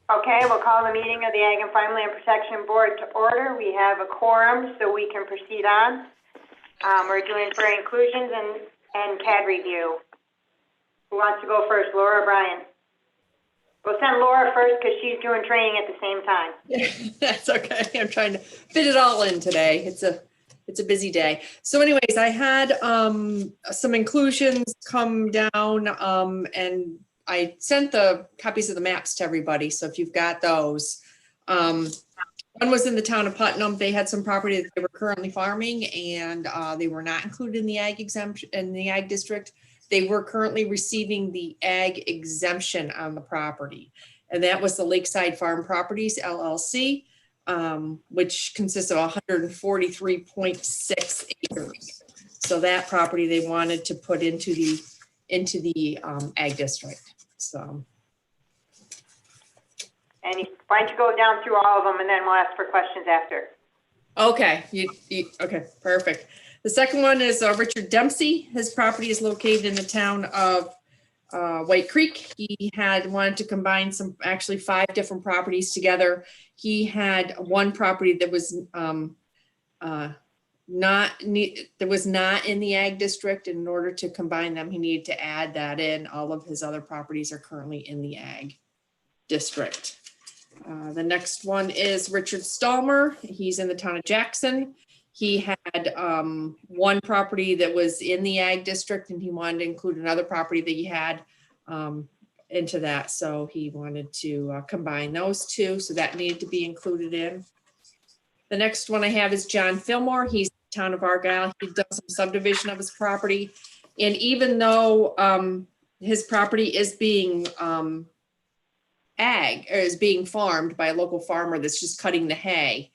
Okay, we'll call the meeting of the Ag and Farmland Protection Board to order. We have a quorum, so we can proceed on. We're doing for inclusions and CAD review. Who wants to go first, Laura or Brian? We'll send Laura first because she's doing training at the same time. That's okay. I'm trying to fit it all in today. It's a busy day. So anyways, I had some inclusions come down and I sent the copies of the maps to everybody. So if you've got those, one was in the town of Putnam. They had some property that they were currently farming and they were not included in the ag exemption in the ag district. They were currently receiving the ag exemption on the property. And that was the Lakeside Farm Properties LLC, which consists of 143.6 acres. So that property they wanted to put into the ag district. So. And why don't you go down through all of them and then we'll ask for questions after. Okay, okay, perfect. The second one is Richard Dempsey. His property is located in the town of White Creek. He had wanted to combine actually 5 different properties together. He had one property that was not in the ag district. In order to combine them, he needed to add that in. All of his other properties are currently in the ag district. The next one is Richard Stallmer. He's in the town of Jackson. He had one property that was in the ag district and he wanted to include another property that he had into that. So he wanted to combine those two. So that needed to be included in. The next one I have is John Fillmore. He's in the town of Argyle. He does some subdivision of his property. And even though his property is being is being farmed by a local farmer that's just cutting the hay,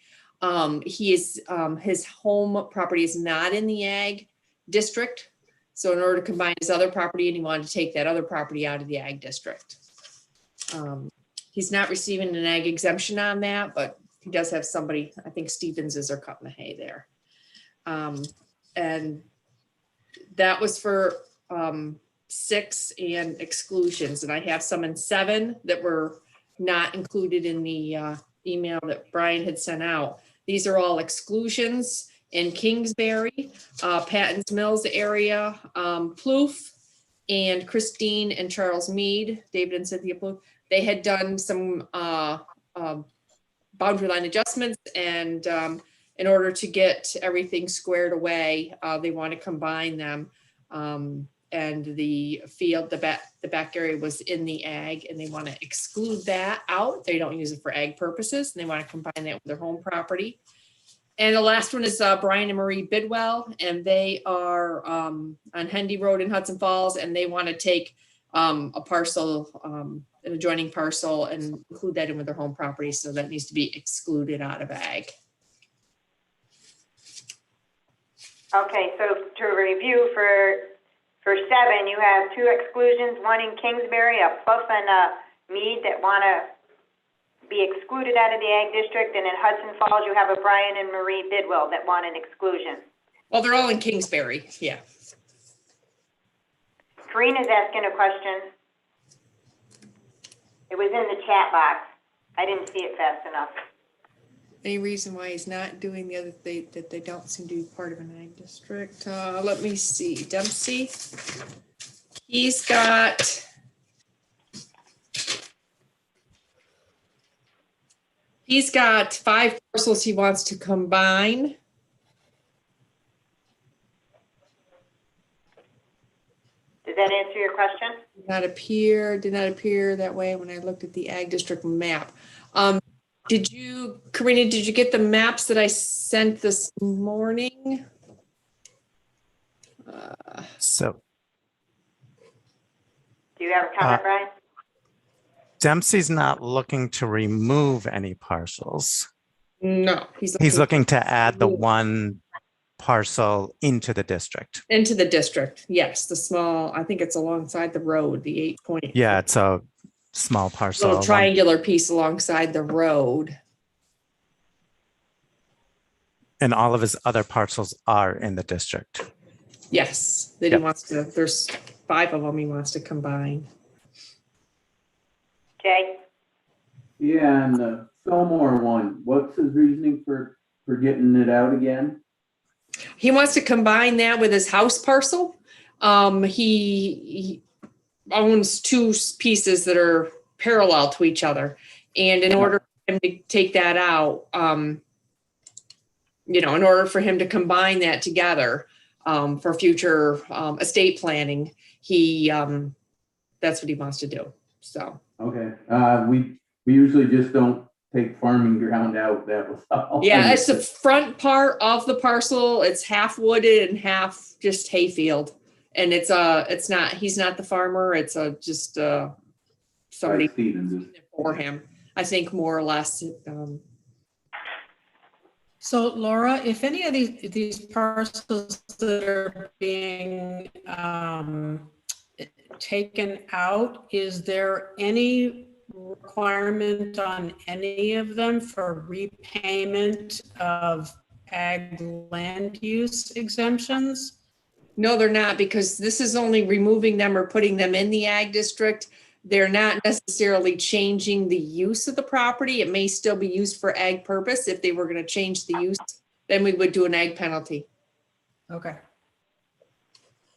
his home property is not in the ag district. So in order to combine his other property, and he wanted to take that other property out of the ag district. He's not receiving an ag exemption on that, but he does have somebody, I think Stevens's are cutting the hay there. And that was for 6 and exclusions. And I have some in 7 that were not included in the email that Brian had sent out. These are all exclusions in Kingsbury, Patton's Mills area, Plouffe, and Christine and Charles Mead, David and Cynthia Plouffe. They had done some boundary line adjustments, and in order to get everything squared away, they want to combine them. And the field, the back area was in the ag, and they want to exclude that out. They don't use it for ag purposes, and they want to combine that with their home property. And the last one is Brian and Marie Bidwell, and they are on Hendy Road in Hudson Falls, and they want to take a parcel, an adjoining parcel, and include that in with their home property. So that needs to be excluded out of ag. Okay, so to review for 7, you have 2 exclusions, one in Kingsbury, a Plouffe and a Mead that want to be excluded out of the ag district, and in Hudson Falls, you have a Brian and Marie Bidwell that want an exclusion. Well, they're all in Kingsbury, yeah. Karina's asking a question. It was in the chat box. I didn't see it fast enough. Any reason why he's not doing the other thing, that they don't seem to be part of an ag district? Let me see. Dempsey. He's got 5 parcels he wants to combine. Does that answer your question? Did not appear that way when I looked at the ag district map. Karina, did you get the maps that I sent this morning? Do you have a comment, Brian? Dempsey's not looking to remove any parcels. No, he's looking to add the one parcel into the district. Into the district, yes. The small, I think it's alongside the road, the 8 point. Yeah, it's a small parcel. Little triangular piece alongside the road. And all of his other parcels are in the district. Yes, that he wants to, there's 5 of them he wants to combine. Jay? Yeah, and the Fillmore one, what's his reasoning for getting it out again? He wants to combine that with his house parcel. He owns two pieces that are parallel to each other. And in order for him to take that out, in order for him to combine that together for future estate planning, that's what he wants to do. So. Okay, we usually just don't take farming ground out, that was all. Yeah, it's the front part of the parcel. It's half wooded and half just hayfield. And he's not the farmer. It's just somebody for him. I think more or less. So Laura, if any of these parcels that are being taken out, is there any requirement on any of them for repayment of ag land use exemptions? No, they're not, because this is only removing them or putting them in the ag district. They're not necessarily changing the use of the property. It may still be used for ag purpose. If they were going to change the use, then we would do an ag penalty. Okay.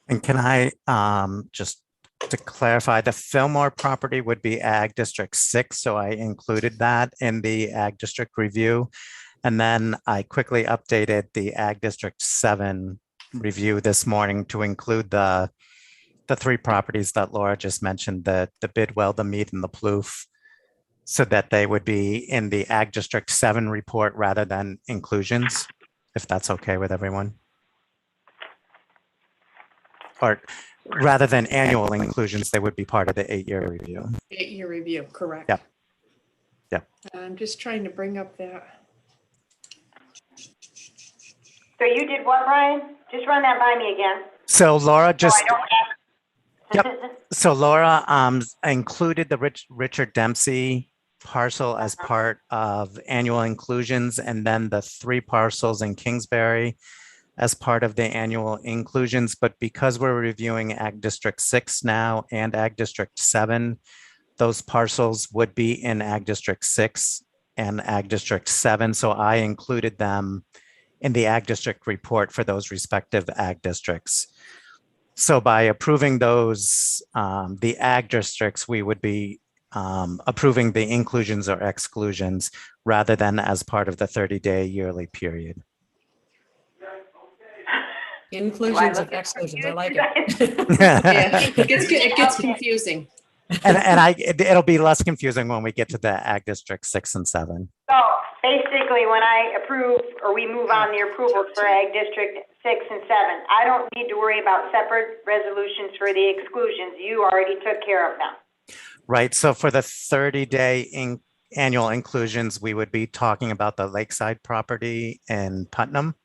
And can I just to clarify, the Fillmore property would be Ag District 6, so I included that in the Ag District review. And then I quickly updated the Ag District 7 review this morning to include the three properties that Laura just mentioned, the Bidwell, the Mead, and the Plouffe, so that they would be in the Ag District 7 report rather than inclusions, if that's okay with everyone. Or rather than annual inclusions, they would be part of the 8-year review. 8-year review, correct. Yep. Yep. I'm just trying to bring up that. So you did what, Brian? Just run that by me again. So Laura just. Oh, I don't have. Yep. So Laura included the Richard Dempsey parcel as part of annual inclusions, and then the 3 parcels in Kingsbury as part of the annual inclusions. But because we're reviewing Ag District 6 now and Ag District 7, those parcels would be in Ag District 6 and Ag District 7. So I included them in the Ag District report for those respective Ag districts. So by approving those, the Ag districts, we would be approving the inclusions or exclusions rather than as part of the 30-day yearly period. Inclusions and exclusions, I like it. Yeah, it gets confusing. And it'll be less confusing when we get to the Ag District 6 and 7. So basically, when I approve or we move on the approvals for Ag District 6 and 7, I don't need to worry about separate resolutions for the exclusions. You already took care of them. Right. So for the 30-day annual inclusions, we would be talking about the Lakeside property in Putnam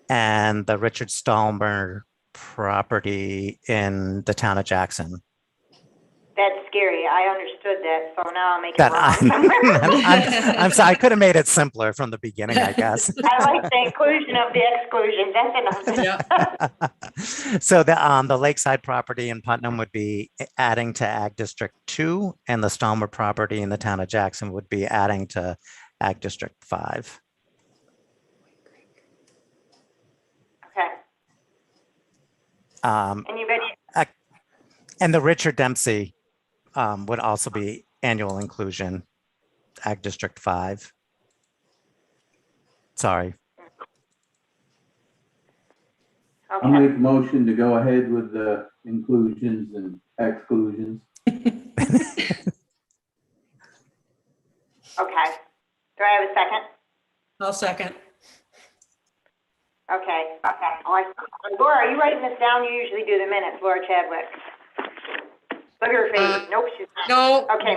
and the Richard Stallmer property in the town of Jackson. That's scary. I understood that, so now I'll make it That wrong. I'm sorry, I could have made it simpler from the beginning, I guess. I like the inclusion of the exclusions. That's enough. Yeah. So the Lakeside property in Putnam would be adding to Ag District 2, and the Stallmer property in the town of Jackson would be adding to Ag District 5. Okay. Anybody? And the Richard Dempsey would also be annual inclusion, Ag District 5. Sorry. I'll Okay. make a motion to go ahead with the inclusions and exclusions. Okay. Do I have a second? I'll second. Okay. Laura, are you writing this down? You usually do the minutes, Laura Chadwick. Look at her face. Nope, she's not. No, Okay.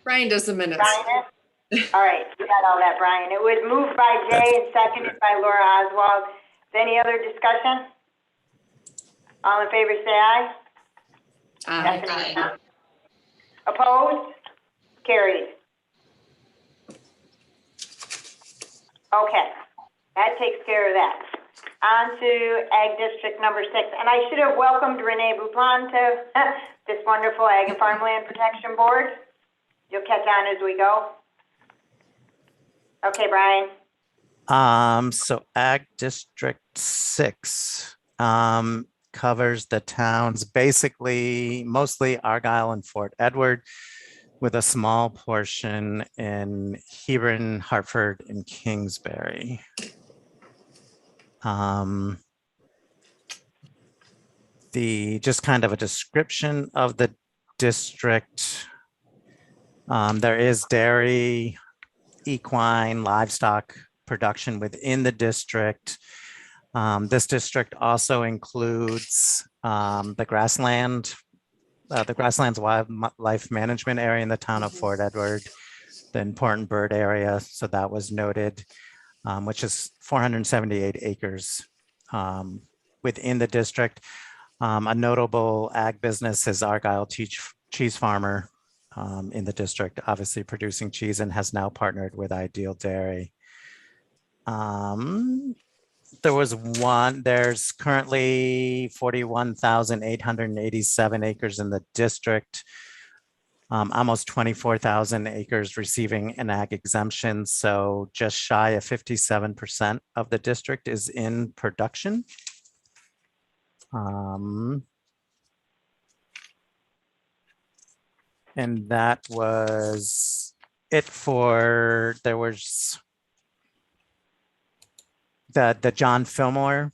Brian does the minutes. Brian is? All right, you got all that, Brian. It was moved by Jay and seconded by Laura Oswald. Any other discussion? All in favor, say aye. Aye. Opposed? Carried. Okay, that takes care of that. On to Ag District number 6. And I should have welcomed Renee Bouplon to this wonderful Ag and Farmland Protection Board. You'll catch on as we go? Okay, Brian. So Ag District 6 covers the towns, basically mostly Argyle and Fort Edward, with a small portion in Hebron, Hartford, and Kingsbury. Just kind of a description of the district. There is dairy, equine, livestock production within the district. This district also includes the Grasslands Wildlife Management Area in the town of Fort Edward, the important bird area. So that was noted, which is 478 acres within the district. A notable ag business is Argyle Cheese Farmer in the district, obviously producing cheese, and has now partnered with Ideal Dairy. There's currently 41,887 acres in the district, almost 24,000 acres receiving an ag exemption. So just shy of 57% of the district is in production. And that was it for, there was the John Fillmore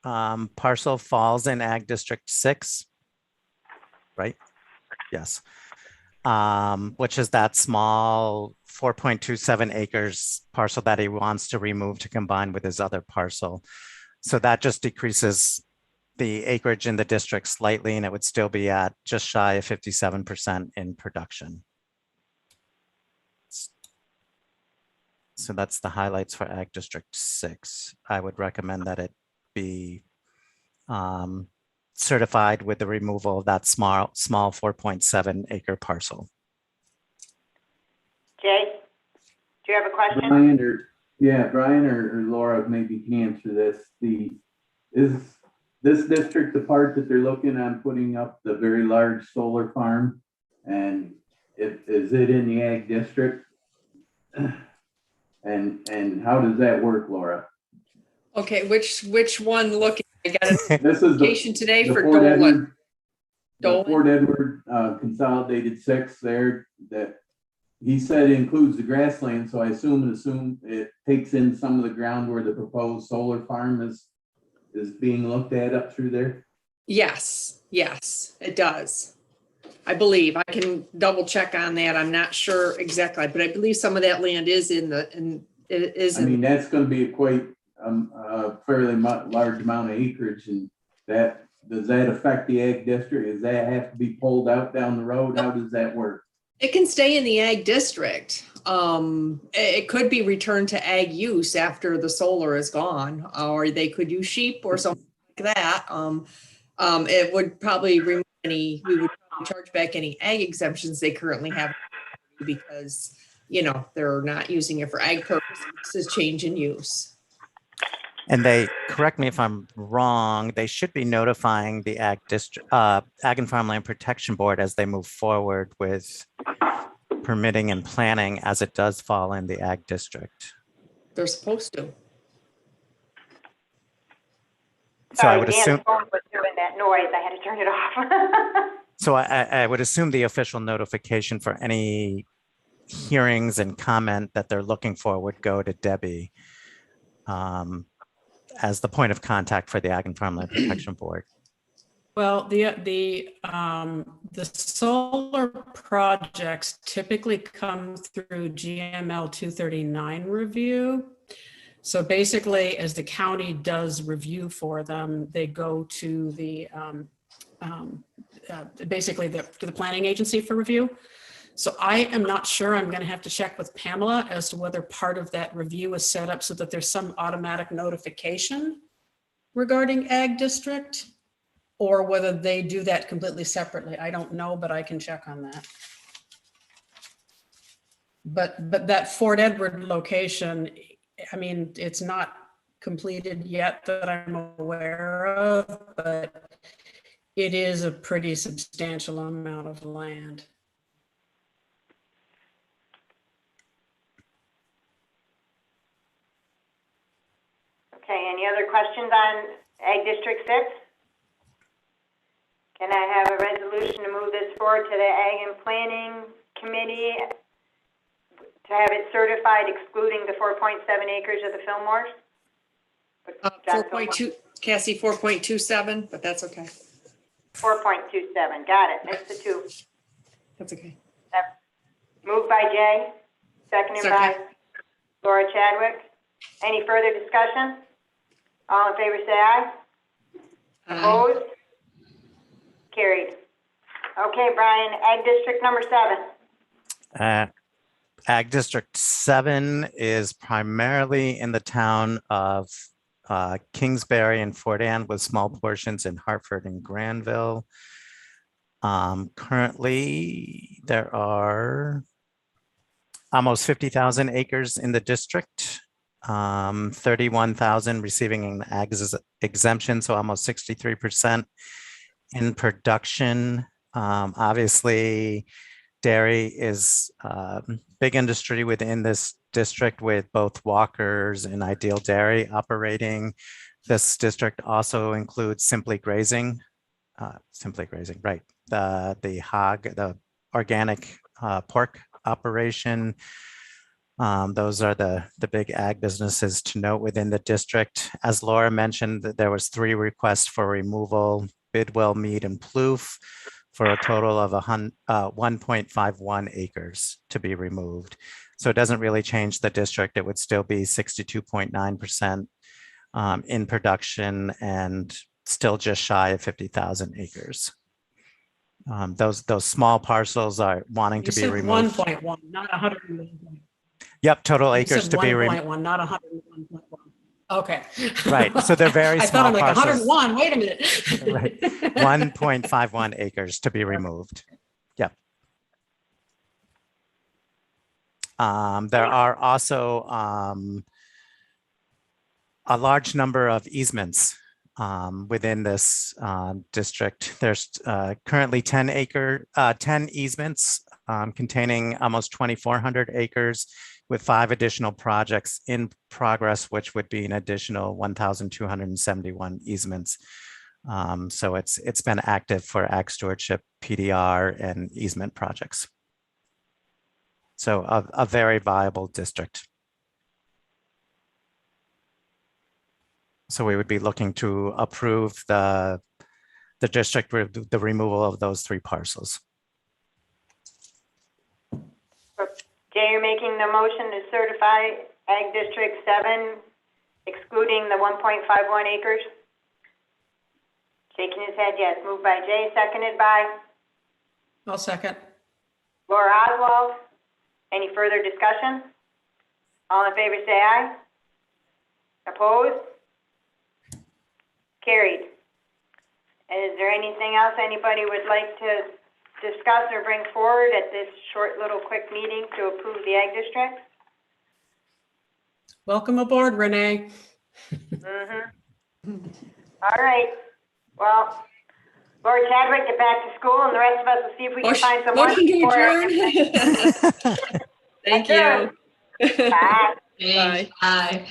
parcel falls in Ag District 6, right? Yes. Which is that small 4.27 acres parcel that he wants to remove to combine with his other parcel. So that just decreases the acreage in the district slightly, and it would still be at just shy of 57% in production. So that's the highlights for Ag District 6. I would recommend that it be certified with the removal of that small 4.7 acre parcel. Jay, do you have a question? Brian or Laura maybe can answer this. Is this district the part that they're looking on putting up the very large solar farm? And is it in the Ag District? And how does that work, Laura? Okay, which one looking? I got a This is notification today for Fort Dolan. Edward, Dolan? Fort Edward Consolidated 6 there, that he said includes the grassland, so I assume it takes in some of the ground where the proposed solar farm is being looked at up through there? Yes, it does. I believe. I can double check on that. I'm not sure exactly, but I believe some of that land is in the, I mean, that's going to be quite a fairly large amount of acreage, and does that affect the Ag District? Does that have to be pulled out down the road? How does that work? It can stay in the Ag District. It could be returned to Ag use after the solar is gone, or they could use sheep or something like that. It would probably remove we would charge back any ag exemptions they currently have, because, they're not using it for ag purposes. It's a change in use. And they, correct me if I'm wrong, they should be notifying the Ag and Farmland Protection Board as they move forward with permitting and planning, as it does fall in the Ag District. They're supposed to. So I would assume. Dan's phone was doing that noise. I had to turn it off. So I would assume the official notification for any hearings and comment that they're looking for would go to Debbie as the point of contact for the Ag and Farmland Protection Board. Well, the solar projects typically come through GML 239 review. So basically, as the county does review for them, they go to the basically to the planning agency for review. So I am not sure. I'm going to have to check with Pamela as to whether part of that review is set up so that there's some automatic notification regarding Ag District, or whether they do that completely separately. I don't know, but I can check on that. But that Fort Edward location, I mean, it's not completed yet that I'm aware of, but it is a pretty substantial amount of land. Any other questions on Ag District 6? Can I have a resolution to move this forward to the Ag and Planning Committee to have it certified excluding the 4.7 acres of the Fillmores? 4.2, Cassie, 4.27, but that's okay. 4.27, got it, missed the 2. That's okay. Moved by Jay, seconded by Second. Laura Chadwick. Any further discussion? All in favor say aye. Opposed? Carried. Okay, Brian, Ag District number 7. Ag District 7 is primarily in the town of Kingsbury and Fort Anne with small portions in Hartford and Granville. Currently, there are almost 50,000 acres in the district, 31,000 receiving an ag exemption, so almost 63% in production. Obviously, dairy is big industry within this district with both Walkers and Ideal Dairy operating. This district also includes Simply Grazing, right? The hog, the organic pork operation. Those are the big ag businesses to note within the district. As Laura mentioned, there was 3 requests for removal, Bidwell, Mead, and Plouffe, for a total of 1.51 acres to be removed. So it doesn't really change the district. It would still be 62.9% in production and still just shy of 50,000 acres. Those small parcels are wanting to be removed. 1.1, not 101. Yep, total You acres said to be removed. 1.1, not 101.1. Okay. Right, so they're very I small thought I'm like parcels. 101, wait a minute. Right. 1.51 acres to be removed. Yep. There are also a large number of easements within this district. There's currently 10 easements containing almost 2,400 acres with 5 additional projects in progress, which would be an additional 1,271 easements. So it's been active for ag stewardship, PDR, and easement projects. So a very viable district. So we would be looking to approve the district with the removal of those 3 parcels. Jay, you're making the motion to certify Ag District 7 excluding the 1.51 acres? Shaking his head, yes. Moved by Jay, seconded by I'll second. Laura Oswald. Any further discussion? All in favor say aye. Opposed? Carried. And is there anything else anybody would like to discuss or bring forward at this short little quick meeting to approve the Ag District? Welcome aboard, Renee. All right. Well, Laura Chadwick, get back to school, and the rest of us will see if we can find some lunch. Motion to for adjourn. Thank you. Bye. Bye. Bye.